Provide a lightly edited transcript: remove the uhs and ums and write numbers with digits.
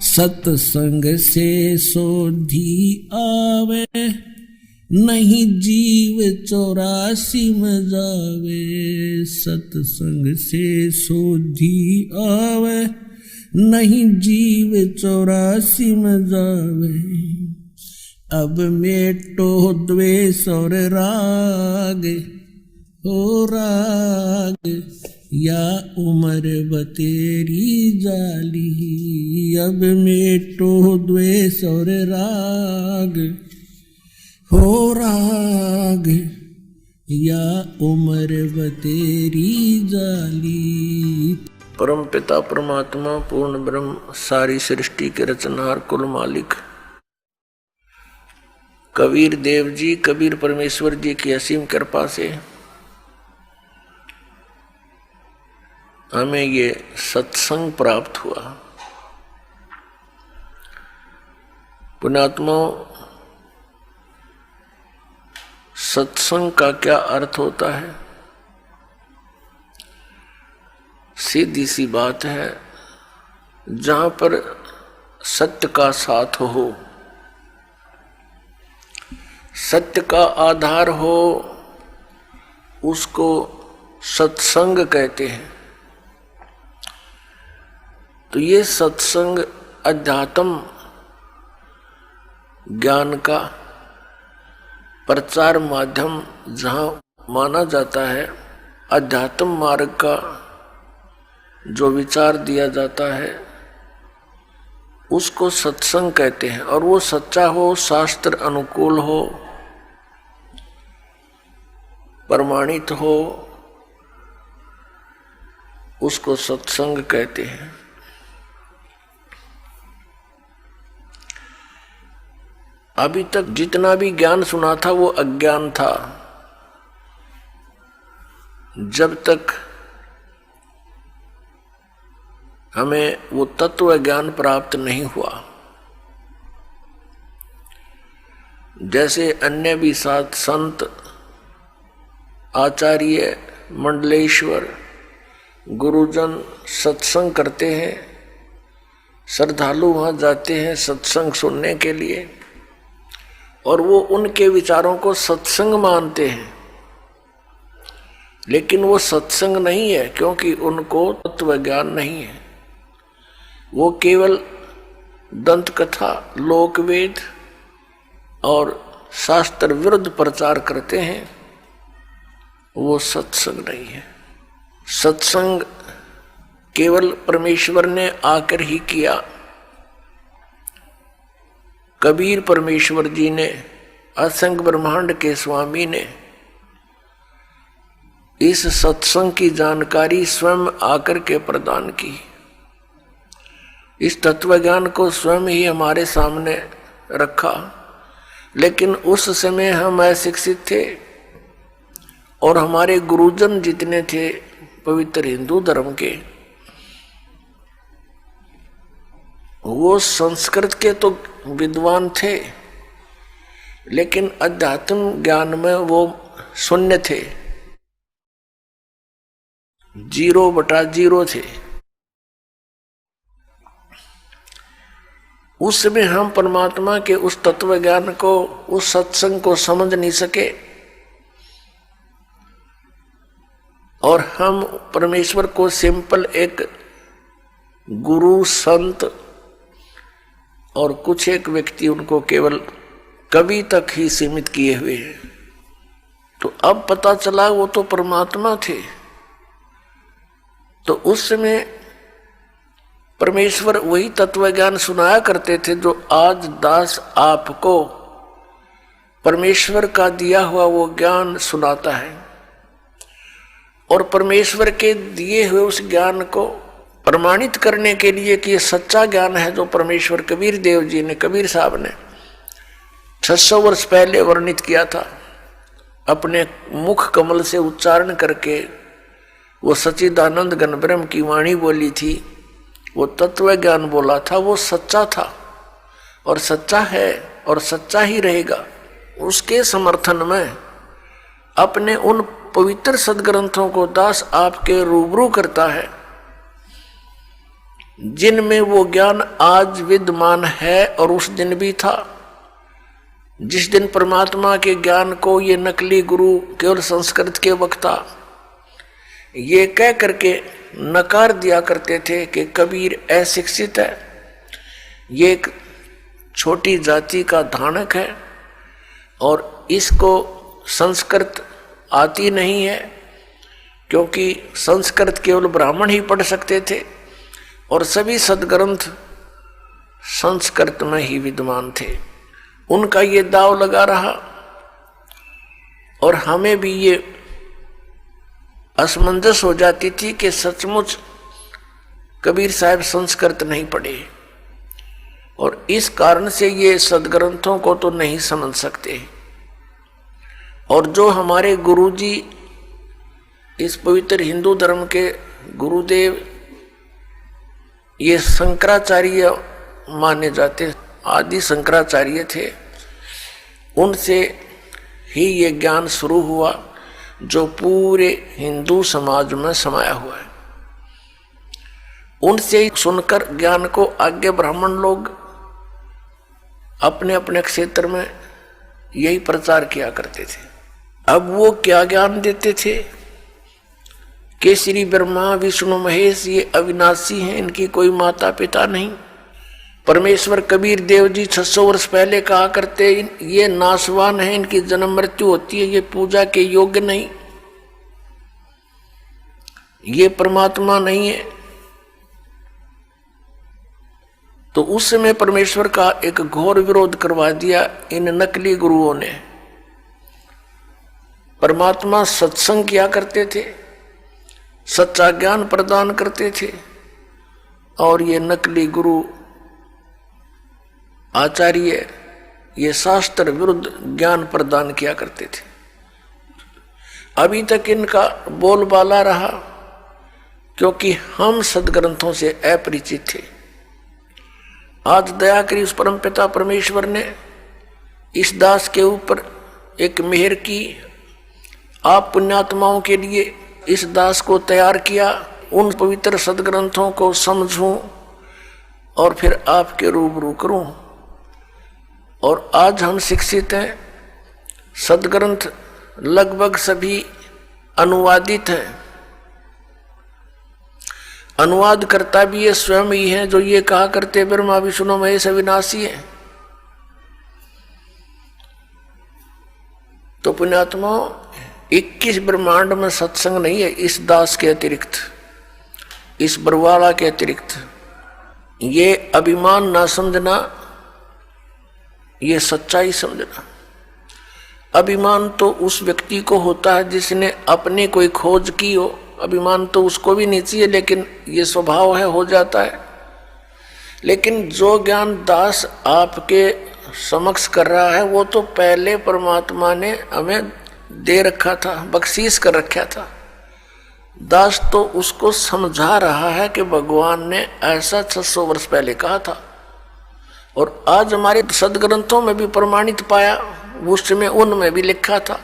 सत्संग से सोधी आवे, नहीं जीव 84 में जावे। सत्संग से सोधी आवे, नहीं जीव 84 में जावे। अब मेटो द्वेष और राग, हो राग या उम्र बतेरी जाली। अब मेटो द्वेष और राग, हो राग या उम्र बतेरी जाली। परम पिता परमात्मा पूर्ण ब्रह्म, सारी सृष्टि के रचनहार, कुल मालिक कबीर देव जी, कबीर परमेश्वर जी की असीम कृपा से हमें ये सत्संग प्राप्त हुआ। पुण्यात्मा, सत्संग का क्या अर्थ होता है? सीधी सी बात है, जहां पर सत्य का साथ हो, सत्य का आधार हो, उसको सत्संग कहते हैं। तो ये सत्संग अध्यात्म ज्ञान का प्रचार माध्यम जहाँ माना जाता है, अध्यात्म मार्ग का जो विचार दिया जाता है उसको सत्संग कहते हैं। और वो सच्चा हो, शास्त्र अनुकूल हो, प्रमाणित हो, उसको सत्संग कहते हैं। अभी तक जितना भी ज्ञान सुना था वो अज्ञान था, जब तक हमें वो तत्व ज्ञान प्राप्त नहीं हुआ। जैसे अन्य भी सात संत, आचार्य, मंडलेश्वर, गुरुजन सत्संग करते हैं, श्रद्धालु वहां जाते हैं सत्संग सुनने के लिए, और वो उनके विचारों को सत्संग मानते हैं। लेकिन वो सत्संग नहीं है, क्योंकि उनको तत्व ज्ञान नहीं है। वो केवल दंत कथा, लोकवेद और शास्त्र विरुद्ध प्रचार करते हैं। वो सत्संग नहीं है। सत्संग केवल परमेश्वर ने आकर ही किया। कबीर परमेश्वर जी ने, असंख्य ब्रह्मांड के स्वामी ने इस सत्संग की जानकारी स्वयं आकर के प्रदान की। इस तत्व ज्ञान को स्वयं ही हमारे सामने रखा। लेकिन उस समय हम अशिक्षित थे, और हमारे गुरुजन जितने थे पवित्र हिंदू धर्म के, वो संस्कृत के तो विद्वान थे, लेकिन अध्यात्म ज्ञान में वो शून्य थे, 0/0 थे। उस समय हम परमात्मा के उस तत्व ज्ञान को, उस सत्संग को समझ नहीं सके, और हम परमेश्वर को सिंपल एक गुरु, संत और कुछ एक व्यक्ति, उनको केवल कवि तक ही सीमित किए हुए हैं। तो अब पता चला वो तो परमात्मा थे। तो उस समय परमेश्वर वही तत्व ज्ञान सुनाया करते थे जो आज दास आपको परमेश्वर का दिया हुआ वो ज्ञान सुनाता है। और परमेश्वर के दिए हुए उस ज्ञान को प्रमाणित करने के लिए कि ये सच्चा ज्ञान है, जो परमेश्वर कबीर देव जी ने, कबीर साहब ने 600 वर्ष पहले वर्णित किया था, अपने मुख कमल से उच्चारण करके वो सच्चिदानंद घन ब्रह्म की वाणी बोली थी, वो तत्व ज्ञान बोला था, वो सच्चा था और सच्चा है और सच्चा ही रहेगा। उसके समर्थन में अपने उन पवित्र सदग्रंथों को दास आपके रूबरू करता है। जिनमें वो ज्ञान आज विद्यमान है और उस दिन भी था। जिस दिन परमात्मा के ज्ञान को ये नकली गुरु केवल संस्कृत के वक्ता ये कह करके नकार दिया करते थे कि कबीर अशिक्षित है, ये एक छोटी जाति का धानक है और इसको संस्कृत आती नहीं है, क्योंकि संस्कृत केवल ब्राह्मण ही पढ़ सकते थे और सभी सद्ग्रंथ संस्कृत में ही विद्यमान थे। उनका ये दाव लगा रहा और हमें भी ये असमंजस हो जाती थी कि सचमुच कबीर साहब संस्कृत नहीं पढ़े और इस कारण से ये सद्ग्रंथों को तो नहीं समझ सकते। और जो हमारे गुरुजी इस पवित्र हिंदू धर्म के गुरुदेव ये शंकराचार्य माने जाते, आदि शंकराचार्य थे, उनसे ही ये ज्ञान शुरू हुआ जो पूरे हिंदू समाज में समाया हुआ है। उनसे ही सुनकर ज्ञान को आगे ब्राह्मण लोग अपने अपने क्षेत्र में यही प्रचार किया करते थे। अब वो क्या ज्ञान देते थे कि श्री ब्रह्मा विष्णु महेश ये अविनाशी हैं, इनकी कोई माता पिता नहीं। परमेश्वर कबीर देव जी 600 वर्ष पहले कहा करते ये नाशवान है, इनकी जन्म मृत्यु होती है, ये पूजा के योग्य नहीं, ये परमात्मा नहीं है। तो उस समय परमेश्वर का एक घोर विरोध करवा दिया इन नकली गुरुओं ने। परमात्मा सत्संग किया करते थे, सच्चा ज्ञान प्रदान करते थे और ये नकली गुरु आचार्य ये शास्त्र विरुद्ध ज्ञान प्रदान किया करते थे। अभी तक इनका बोलबाला रहा क्योंकि हम सद्ग्रंथों से अपरिचित थे। आज दया करी उस परमपिता परमेश्वर ने इस दास के ऊपर एक मेहर की, आप पुण्यात्माओं के लिए इस दास को तैयार किया, उन पवित्र सद्ग्रंथों को समझूं और फिर आपके रूबरू करूं। और आज हम शिक्षित हैं, सद्ग्रंथ लगभग सभी अनुवादित हैं। अनुवाद करता भी ये स्वयं ही है जो ये कहा करते ब्रह्मा विष्णु महेश अविनाशी है। तो पुण्यात्माओं 21 ब्रह्मांड में सत्संग नहीं है इस दास के अतिरिक्त, इस बरवाला के अतिरिक्त। ये अभिमान ना समझना, ये सच्चाई समझना। अभिमान तो उस व्यक्ति को होता है जिसने अपनी कोई खोज की हो, अभिमान तो उसको भी नहीं चाहिए, लेकिन ये स्वभाव है, हो जाता है। लेकिन जो ज्ञान दास आपके समक्ष कर रहा है वो तो पहले परमात्मा ने हमें दे रखा था, बख्शीश कर रखा था। दास तो उसको समझा रहा है कि भगवान ने ऐसा 600 वर्ष पहले कहा था और आज हमारे सद्ग्रंथों में भी प्रमाणित पाया, उस समय उनमें भी लिखा था।